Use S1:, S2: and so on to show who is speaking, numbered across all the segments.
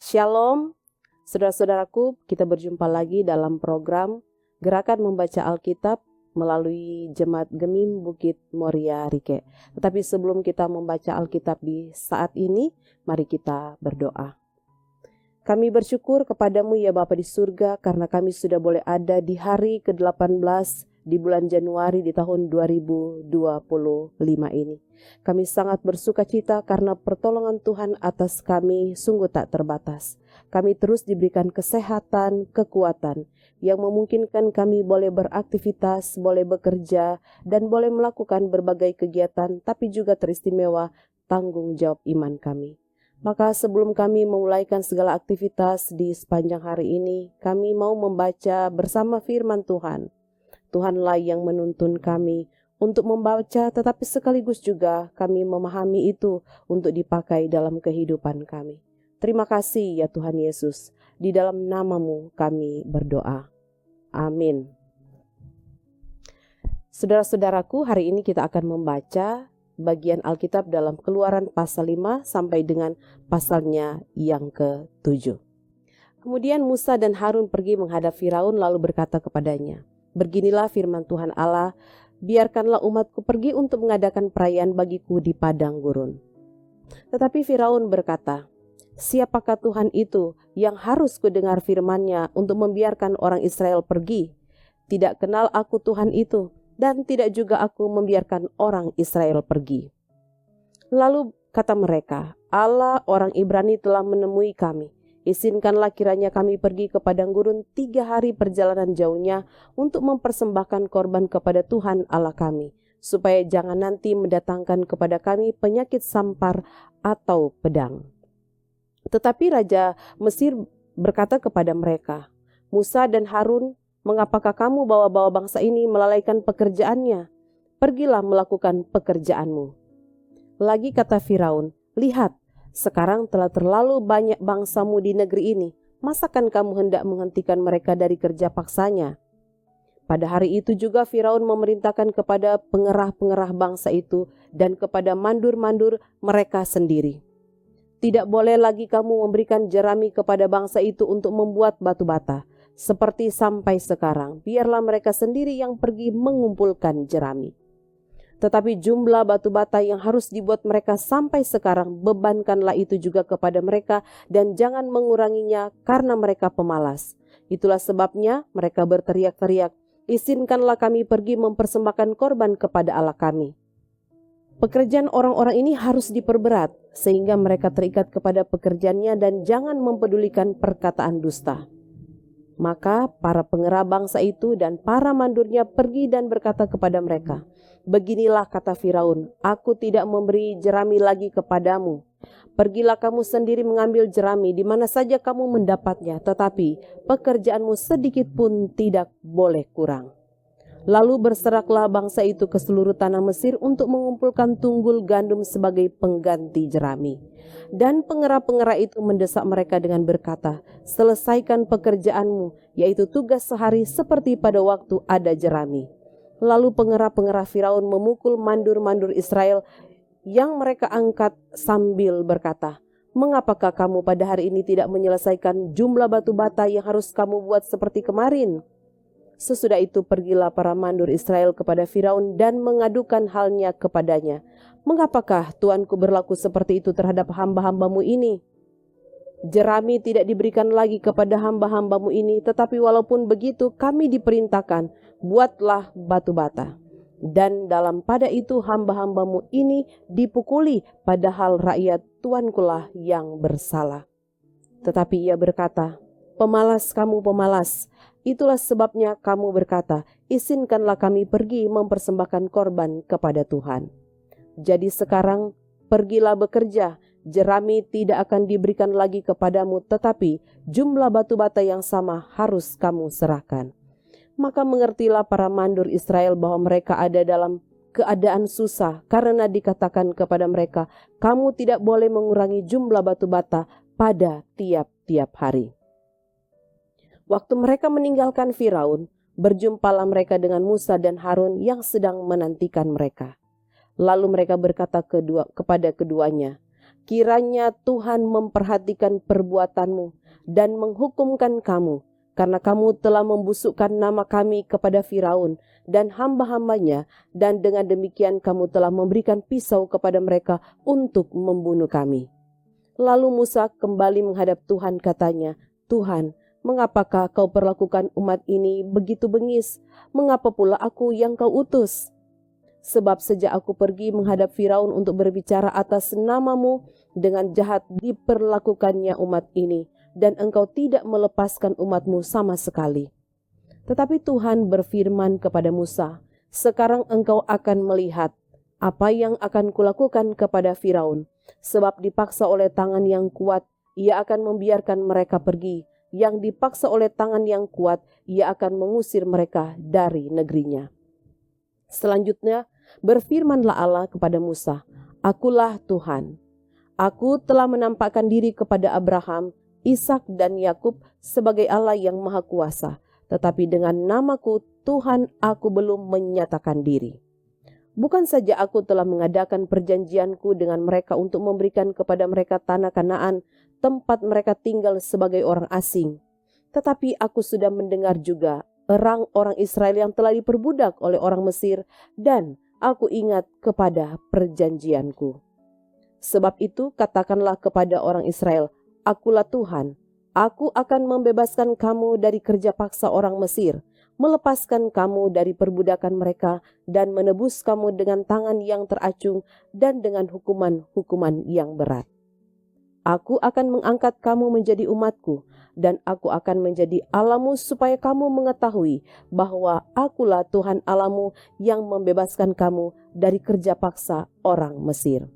S1: Shalom, saudara-saudaraku, kita berjumpa lagi dalam program Gerakan Membaca Alkitab melalui Jemaat Gemim Bukit Moria Rike. Tetapi sebelum kita membaca Alkitab di saat ini, mari kita berdoa. Kami bersyukur kepadamu ya Bapa di surga, karena kami sudah boleh ada di hari ke-18 di bulan Januari di tahun 2025 ini. Kami sangat bersuka cita karena pertolongan Tuhan atas kami sungguh tak terbatas. Kami terus diberikan kesehatan, kekuatan yang memungkinkan kami boleh beraktivitas, boleh bekerja, dan boleh melakukan berbagai kegiatan, tapi juga teristimewa tanggung jawab iman kami. Maka sebelum kami memulaikan segala aktivitas di sepanjang hari ini, kami mau membaca bersama firman Tuhan. Tuhanlah yang menuntun kami untuk membaca, tetapi sekaligus juga kami memahami itu untuk dipakai dalam kehidupan kami. Terima kasih ya Tuhan Yesus, di dalam nama-Mu kami berdoa. Amin. Saudara-saudaraku, hari ini kita akan membaca bagian Alkitab dalam Keluaran pasal 5 sampai dengan pasalnya yang ke-7. Kemudian Musa dan Harun pergi menghadap Firaun lalu berkata kepadanya, "Beginilah firman Tuhan Allah, biarkanlah umatku pergi untuk mengadakan perayaan bagiku di padang gurun." Tetapi Firaun berkata, "Siapakah Tuhan itu yang harus kudengar firman-Nya untuk membiarkan orang Israel pergi? Tidak kenal aku Tuhan itu, dan tidak juga aku membiarkan orang Israel pergi." Lalu kata mereka, "Allah orang Ibrani telah menemui kami. Izinkanlah kiranya kami pergi ke padang gurun 3 hari perjalanan jauhnya untuk mempersembahkan korban kepada Tuhan Allah kami, supaya jangan nanti mendatangkan kepada kami penyakit sampar atau pedang." Tetapi Raja Mesir berkata kepada mereka, "Musa dan Harun, mengapakah kamu bawa-bawa bangsa ini melalaikan pekerjaannya? Pergilah melakukan pekerjaanmu." Lagi kata Firaun, "Lihat, sekarang telah terlalu banyak bangsamu di negeri ini. Masakan kamu hendak menghentikan mereka dari kerja paksanya?" Pada hari itu juga Firaun memerintahkan kepada pengerah-pengerah bangsa itu dan kepada mandur-mandur mereka sendiri, "Tidak boleh lagi kamu memberikan jerami kepada bangsa itu untuk membuat batu bata, seperti sampai sekarang. Biarlah mereka sendiri yang pergi mengumpulkan jerami. Tetapi jumlah batu bata yang harus dibuat mereka sampai sekarang, bebankanlah itu juga kepada mereka dan jangan menguranginya karena mereka pemalas. Itulah sebabnya mereka berteriak-teriak, 'Izinkanlah kami pergi mempersembahkan korban kepada Allah kami.' Pekerjaan orang-orang ini harus diperberat sehingga mereka terikat kepada pekerjaannya dan jangan mempedulikan perkataan dusta." Maka para pengerah bangsa itu dan para mandurnya pergi dan berkata kepada mereka, "Beginilah kata Firaun, aku tidak memberi jerami lagi kepadamu. Pergilah kamu sendiri mengambil jerami di mana saja kamu mendapatnya, tetapi pekerjaanmu sedikit pun tidak boleh kurang." Lalu berseraklah bangsa itu ke seluruh tanah Mesir untuk mengumpulkan tunggul gandum sebagai pengganti jerami. Dan pengerah-pengerah itu mendesak mereka dengan berkata, "Selesaikan pekerjaanmu, yaitu tugas sehari seperti pada waktu ada jerami." Lalu pengerah-pengerah Firaun memukul mandur-mandur Israel yang mereka angkat sambil berkata, "Mengapakah kamu pada hari ini tidak menyelesaikan jumlah batu bata yang harus kamu buat seperti kemarin?" Sesudah itu pergilah para mandur Israel kepada Firaun dan mengadukan halnya kepadanya, "Mengapakah Tuanku berlaku seperti itu terhadap hamba-hambamu ini? Jerami tidak diberikan lagi kepada hamba-hambamu ini, tetapi walaupun begitu kami diperintahkan, buatlah batu bata. Dan dalam pada itu hamba-hambamu ini dipukuli, padahal rakyat Tuankulah yang bersalah." Tetapi ia berkata, "Pemalas kamu pemalas. Itulah sebabnya kamu berkata, 'Izinkanlah kami pergi mempersembahkan korban kepada Tuhan.' Jadi sekarang pergilah bekerja, jerami tidak akan diberikan lagi kepadamu, tetapi jumlah batu bata yang sama harus kamu serahkan." Maka mengertilah para mandur Israel bahwa mereka ada dalam keadaan susah, karena dikatakan kepada mereka, "Kamu tidak boleh mengurangi jumlah batu bata pada tiap-tiap hari." Waktu mereka meninggalkan Firaun, Berjumpalah mereka dengan Musa dan Harun yang sedang menantikan mereka. Lalu mereka berkata kepada keduanya, "Kiranya Tuhan memperhatikan perbuatanmu dan menghukumkan kamu, karena kamu telah membusukkan nama kami kepada Firaun dan hamba-hambanya, dan dengan demikian kamu telah memberikan pisau kepada mereka untuk membunuh kami." Lalu Musa kembali menghadap Tuhan, katanya, "Tuhan, mengapakah kau perlakukan umat ini begitu bengis? Mengapa pula aku yang kau utus? Sebab sejak aku pergi menghadap Firaun untuk berbicara atas namamu, dengan jahat diperlakukannya umat ini, dan engkau tidak melepaskan umatmu sama sekali." Tetapi Tuhan berfirman kepada Musa, "Sekarang engkau akan melihat apa yang akan kulakukan kepada Firaun, sebab dipaksa oleh tangan yang kuat, ia akan membiarkan mereka pergi. Yang dipaksa oleh tangan yang kuat, ia akan mengusir mereka dari negerinya." Selanjutnya, berfirmanlah Allah kepada Musa, "Akulah Tuhan. Aku telah menampakkan diri kepada Abraham, Ishak dan Yakub sebagai Allah yang Maha Kuasa, tetapi dengan namaku Tuhan aku belum menyatakan diri. Bukan saja aku telah mengadakan perjanjianku dengan mereka untuk memberikan kepada mereka tanah Kanaan, tempat mereka tinggal sebagai orang asing, tetapi aku sudah mendengar juga orang Israel yang telah diperbudak oleh orang Mesir, dan aku ingat kepada perjanjianku. Sebab itu katakanlah kepada orang Israel, Akulah Tuhan, aku akan membebaskan kamu dari kerja paksa orang Mesir, melepaskan kamu dari perbudakan mereka, dan menebus kamu dengan tangan yang teracung dan dengan hukuman-hukuman yang berat. Aku akan mengangkat kamu menjadi umatku, dan aku akan menjadi Allahmu supaya kamu mengetahui bahwa akulah Tuhan Allahmu yang membebaskan kamu dari kerja paksa orang Mesir.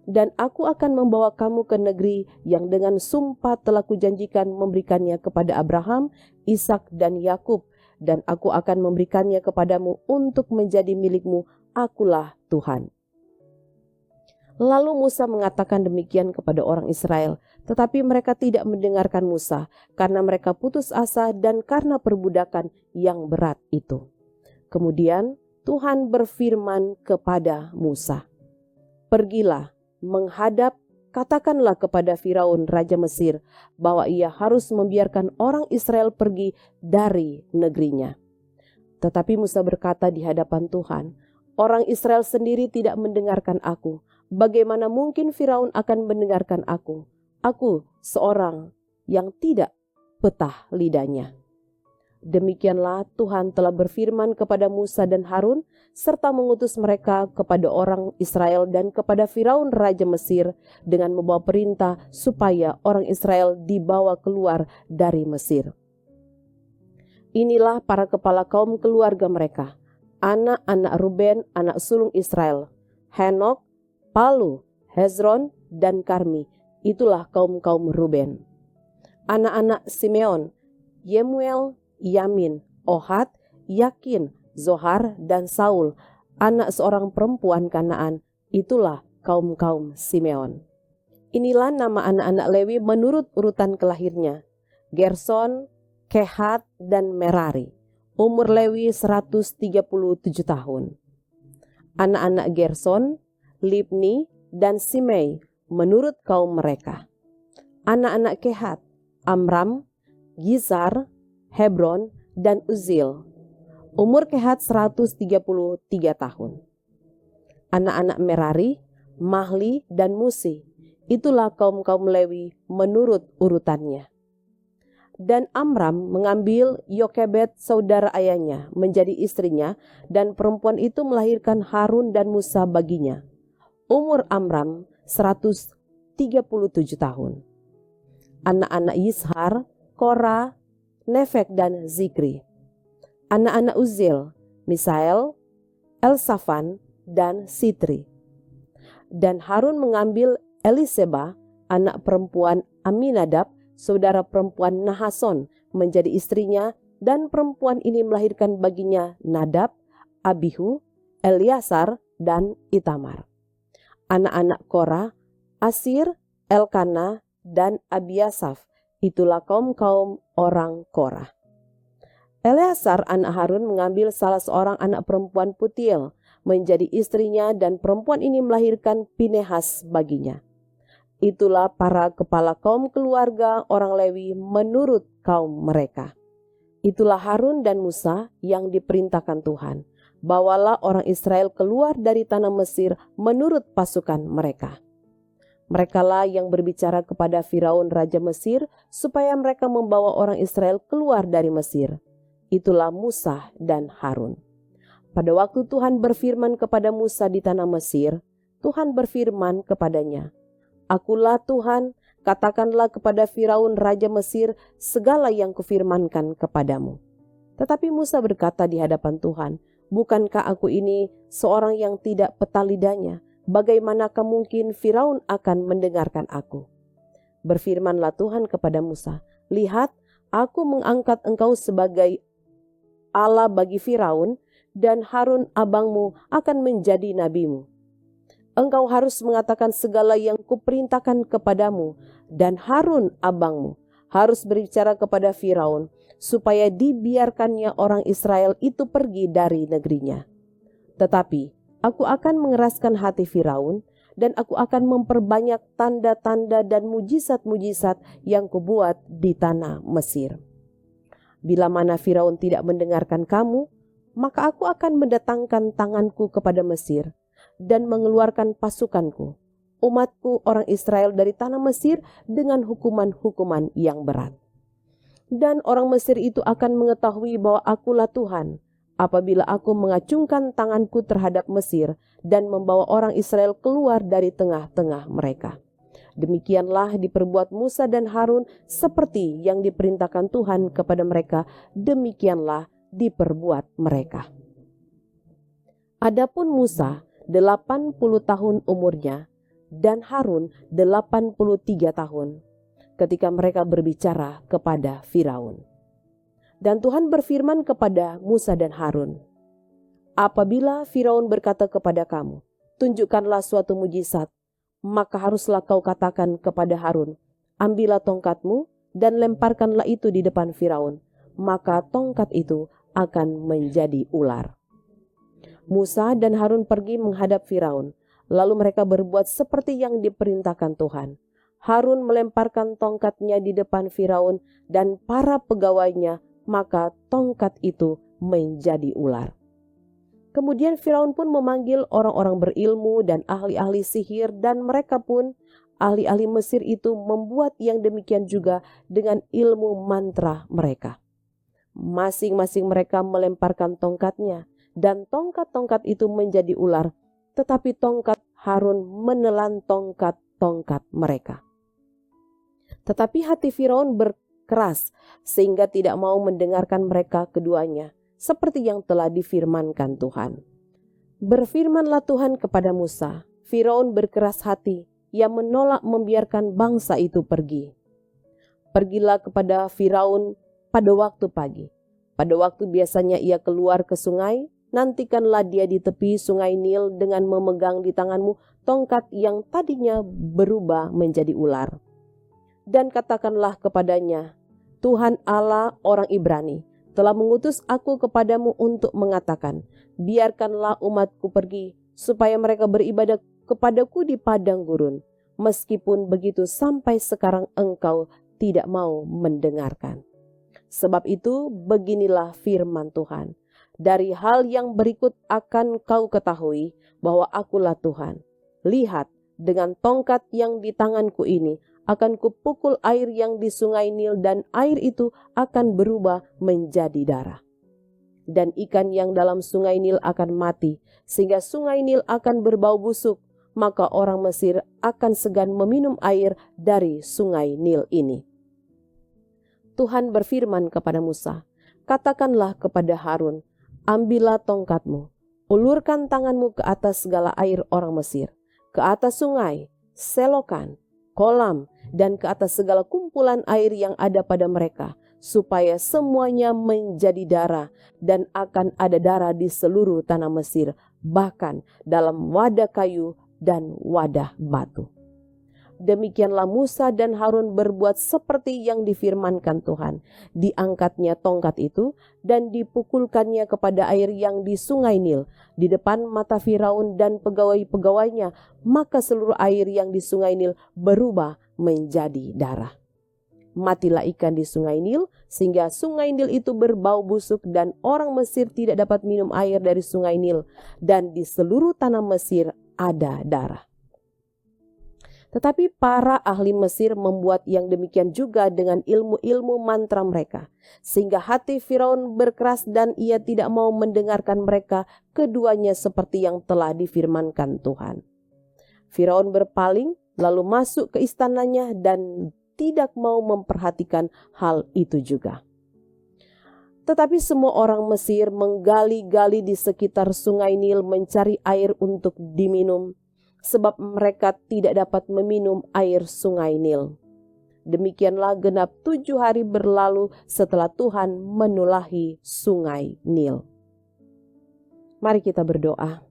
S1: Dan aku akan membawa kamu ke negeri yang dengan sumpah telah kujanjikan memberikannya kepada Abraham, Ishak dan Yakub, dan aku akan memberikannya kepadamu untuk menjadi milikmu. Akulah Tuhan." Lalu Musa mengatakan demikian kepada orang Israel, tetapi mereka tidak mendengarkan Musa karena mereka putus asa dan karena perbudakan yang berat itu. Kemudian Tuhan berfirman kepada Musa, "Pergilah, menghadap, katakanlah kepada Firaun Raja Mesir bahwa ia harus membiarkan orang Israel pergi dari negerinya." Tetapi Musa berkata di hadapan Tuhan, "Orang Israel sendiri tidak mendengarkan aku. Bagaimana mungkin Firaun akan mendengarkan aku? Aku seorang yang tidak petah lidahnya." Demikianlah Tuhan telah berfirman kepada Musa dan Harun, serta mengutus mereka kepada orang Israel dan kepada Firaun Raja Mesir dengan membawa perintah supaya orang Israel dibawa keluar dari Mesir. Inilah para kepala kaum keluarga mereka, anak-anak Ruben, anak sulung Israel, Henok, Palu, Hezron, dan Karmi. Itulah kaum-kaum Ruben. Anak-anak Simeon, Yemuel, Yamin, Ohad, Yakin, Zohar, dan Saul, anak seorang perempuan Kanaan. Itulah kaum-kaum Simeon. Inilah nama anak-anak Lewi menurut urutan kelahirnya: Gerson, Kehat, dan Merari. Umur Lewi 137 tahun. Anak-anak Gerson, Libni, dan Simei menurut kaum mereka. Anak-anak Kehat, Amram, Gizar, Hebron, dan Uzil. Umur Kehat 133 tahun. Anak-anak Merari, Mahli, dan Musi. Itulah kaum-kaum Lewi menurut urutannya. Dan Amram mengambil Yokebed saudara ayahnya menjadi istrinya, dan perempuan itu melahirkan Harun dan Musa baginya. Umur Amram 137 tahun. Anak-anak Yishar, Korah, Nefek, dan Zikri. Anak-anak Uzil, Misael, Elsafan, dan Sitri. Dan Harun mengambil Eliseba, anak perempuan Aminadab, saudara perempuan Nahason, menjadi istrinya, dan perempuan ini melahirkan baginya Nadab, Abihu, Eliasar, dan Itamar. Anak-anak Korah, Asir, Elkana, dan Abiasaf. Itulah kaum-kaum orang Korah. Eleazar anak Harun mengambil salah seorang anak perempuan Putiel menjadi istrinya, dan perempuan ini melahirkan Pinehas baginya. Itulah para kepala kaum keluarga orang Lewi menurut kaum mereka. Itulah Harun dan Musa yang diperintahkan Tuhan. Bawalah orang Israel keluar dari tanah Mesir menurut pasukan mereka. Merekalah yang berbicara kepada Firaun Raja Mesir supaya mereka membawa orang Israel keluar dari Mesir. Itulah Musa dan Harun. Pada waktu Tuhan berfirman kepada Musa di tanah Mesir, Tuhan berfirman kepadanya, "Akulah Tuhan, katakanlah kepada Firaun Raja Mesir segala yang kufirmankan kepadamu." Tetapi Musa berkata di hadapan Tuhan, "Bukankah aku ini seorang yang tidak peta lidahnya? Bagaimanakah mungkin Firaun akan mendengarkan aku?" Berfirmanlah Tuhan kepada Musa, "Lihat, aku mengangkat engkau sebagai Allah bagi Firaun, dan Harun abangmu akan menjadi nabimu. Engkau harus mengatakan segala yang kuperintahkan kepadamu, dan Harun abangmu harus berbicara kepada Firaun, supaya dibiarkannya orang Israel itu pergi dari negerinya. Tetapi aku akan mengeraskan hati Firaun, dan aku akan memperbanyak tanda-tanda dan mujizat-mujizat yang kubuat di tanah Mesir. Bila mana Firaun tidak mendengarkan kamu, maka aku akan mendatangkan tanganku kepada Mesir dan mengeluarkan pasukanku, umatku orang Israel dari tanah Mesir dengan hukuman-hukuman yang berat. Dan orang Mesir itu akan mengetahui bahwa akulah Tuhan, apabila aku mengacungkan tanganku terhadap Mesir dan membawa orang Israel keluar dari tengah-tengah mereka." Demikianlah diperbuat Musa dan Harun seperti yang diperintahkan Tuhan kepada mereka, demikianlah diperbuat mereka. Adapun Musa 80 tahun umurnya dan Harun 83 tahun ketika mereka berbicara kepada Firaun. Dan Tuhan berfirman kepada Musa dan Harun, "Apabila Firaun berkata kepada kamu, 'Tunjukkanlah suatu mujizat,' maka haruslah kau katakan kepada Harun, 'Ambillah tongkatmu dan lemparkanlah itu di depan Firaun,' maka tongkat itu akan menjadi ular." Musa dan Harun pergi menghadap Firaun, lalu mereka berbuat seperti yang diperintahkan Tuhan. Harun melemparkan tongkatnya di depan Firaun dan para pegawainya, maka tongkat itu menjadi ular. Kemudian Firaun pun memanggil orang-orang berilmu dan ahli-ahli sihir, dan mereka pun, ahli-ahli Mesir itu, membuat yang demikian juga dengan ilmu mantra mereka. Masing-masing mereka melemparkan tongkatnya, dan tongkat-tongkat itu menjadi ular, tetapi tongkat Harun menelan tongkat-tongkat mereka. Tetapi hati Firaun berkeras sehingga tidak mau mendengarkan mereka keduanya, seperti yang telah difirmankan Tuhan. Berfirmanlah Tuhan kepada Musa, "Firaun berkeras hati, ia menolak membiarkan bangsa itu pergi. Pergilah kepada Firaun pada waktu pagi. Pada waktu biasanya ia keluar ke sungai, nantikanlah dia di tepi sungai Nil dengan memegang di tanganmu tongkat yang tadinya berubah menjadi ular. Dan katakanlah kepadanya, 'Tuhan Allah orang Ibrani telah mengutus aku kepadamu untuk mengatakan, biarkanlah umatku pergi, supaya mereka beribadah kepadaku di padang gurun. Meskipun begitu sampai sekarang engkau tidak mau mendengarkan. Sebab itu beginilah firman Tuhan, dari hal yang berikut akan kau ketahui bahwa akulah Tuhan. Lihat, dengan tongkat yang di tanganku ini, akan kupukul air yang di sungai Nil, dan air itu akan berubah menjadi darah. Dan ikan yang dalam sungai Nil akan mati, sehingga sungai Nil akan berbau busuk, maka orang Mesir akan segan meminum air dari sungai Nil ini." Tuhan berfirman kepada Musa, "Katakanlah kepada Harun, ambillah tongkatmu, ulurkan tanganmu ke atas segala air orang Mesir, ke atas sungai, selokan, kolam, dan ke atas segala kumpulan air yang ada pada mereka, supaya semuanya menjadi darah, dan akan ada darah di seluruh tanah Mesir, bahkan dalam wadah kayu dan wadah batu." Demikianlah Musa dan Harun berbuat seperti yang difirmankan Tuhan. Diangkatnya tongkat itu dan dipukulkannya kepada air yang di sungai Nil, di depan mata Firaun dan pegawai-pegawainya. Maka seluruh air yang di sungai Nil berubah menjadi darah. Matilah ikan di sungai Nil, sehingga sungai Nil itu berbau busuk dan orang Mesir tidak dapat minum air dari sungai Nil. Dan di seluruh tanah Mesir ada darah. Tetapi para ahli Mesir membuat yang demikian juga dengan ilmu-ilmu mantra mereka, sehingga hati Firaun berkeras dan ia tidak mau mendengarkan mereka, keduanya seperti yang telah difirmankan Tuhan. Firaun berpaling lalu masuk ke istananya dan tidak mau memperhatikan hal itu juga. Tetapi semua orang Mesir menggali-gali di sekitar sungai Nil mencari air untuk diminum, sebab mereka tidak dapat meminum air sungai Nil. Demikianlah genap 7 hari berlalu setelah Tuhan menulahi sungai Nil. Mari kita berdoa.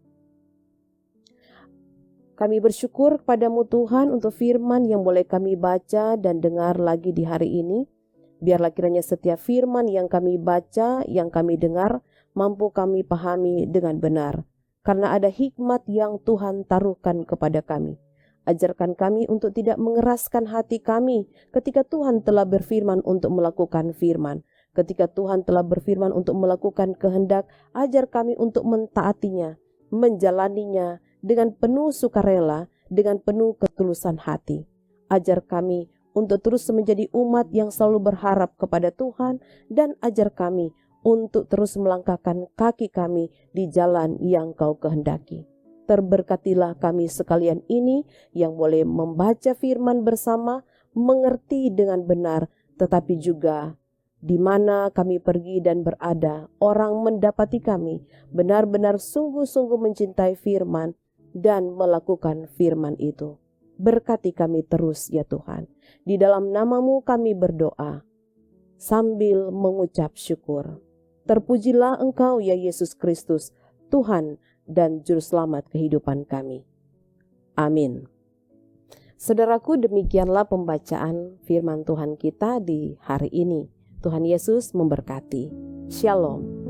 S1: Kami bersyukur kepadamu Tuhan untuk firman yang boleh kami baca dan dengar lagi di hari ini. Biarlah kiranya setiap firman yang kami baca, yang kami dengar, mampu kami pahami dengan benar. Karena ada hikmat yang Tuhan taruhkan kepada kami. Ajarkan kami untuk tidak mengeraskan hati kami ketika Tuhan telah berfirman untuk melakukan firman. Ketika Tuhan telah berfirman untuk melakukan kehendak, ajar kami untuk mentaatinya, menjalaninya dengan penuh sukarela, dengan penuh ketulusan hati. Ajar kami untuk terus menjadi umat yang selalu berharap kepada Tuhan, dan ajar kami untuk terus melangkahkan kaki kami di jalan yang Kau kehendaki. Terberkatilah kami sekalian ini yang boleh membaca firman bersama, mengerti dengan benar, tetapi juga di mana kami pergi dan berada, orang mendapati kami benar-benar sungguh-sungguh mencintai firman dan melakukan firman itu. Berkati kami terus ya Tuhan. Di dalam nama-Mu kami berdoa sambil mengucap syukur. Terpujilah Engkau ya Yesus Kristus, Tuhan dan Juru Selamat kehidupan kami. Amin. Saudaraku, demikianlah pembacaan firman Tuhan kita di hari ini. Tuhan Yesus memberkati. Shalom.